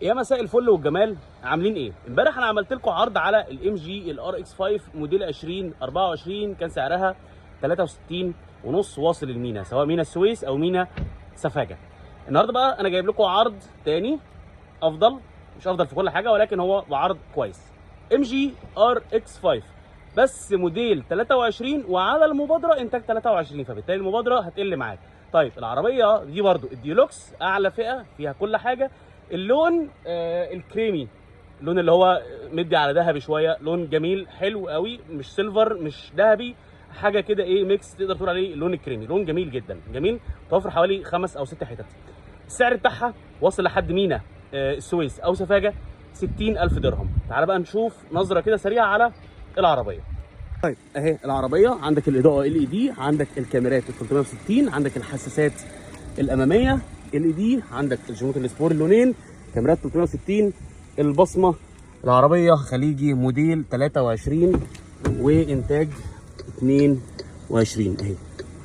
يا مساء الفل والجمال، عاملين ايه؟ امبارح انا عملت لكم عرض على الام جي الار اكس 5 موديل 2024 كان سعرها 63 ونص واصل المينا، سواء مينا السويس او مينا سفاجه. النهارده بقى انا جايب لكم عرض تاني افضل، مش افضل في كل حاجه ولكن هو بعرض كويس. ام جي ار اكس 5 بس موديل 23 وعلى المبادره انتاج 23، فبالتالي المبادره هتقل معاك. طيب العربيه دي برضو الديلوكس اعلى فئه فيها كل حاجه. اللون الكريمي، اللون اللي هو مدي على ذهبي شويه، لون جميل حلو قوي، مش سيلفر مش ذهبي، حاجه كده ايه ميكس، تقدر تقول عليه اللون الكريمي. لون جميل جدا جميل، توفر حوالي 5 أو 6 حتت. السعر بتاعها واصل لحد مينا السويس او سفاجه 60,000 درهم. تعال بقى نشوف نظره كده سريعه على العربيه. طيب اهي العربيه، عندك الاضاءه LED، عندك الكاميرات 360، عندك الحساسات الاماميه LED، عندك الجنوط السبور اللونين، كاميرات 360، البصمه. العربيه خليجي موديل 23 وانتاج 22 اهي،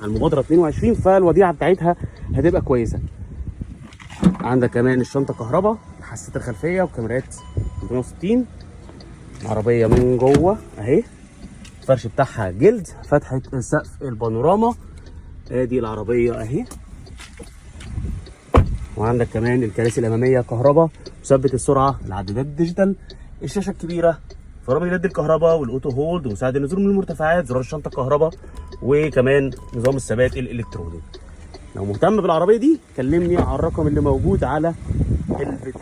على المبادره 22، فالوديعه بتاعتها هتبقى كويسه. عندك كمان الشنطه كهرباء، الحساسات الخلفيه وكاميرات 360. العربيه من جوه اهي، الفرش بتاعها جلد، فتحه السقف البانوراما، ادي العربيه اهي. وعندك كمان الكراسي الاماميه كهرباء، مثبت السرعه، العدادات ديجيتال، الشاشه الكبيره، فرامل يد الكهرباء والاوتو هولد ومساعد النزول من المرتفعات، زرار الشنطه كهرباء، وكمان نظام الثبات الالكتروني. لو مهتم بالعربيه دي كلمني على الرقم اللي موجود على الفيديو.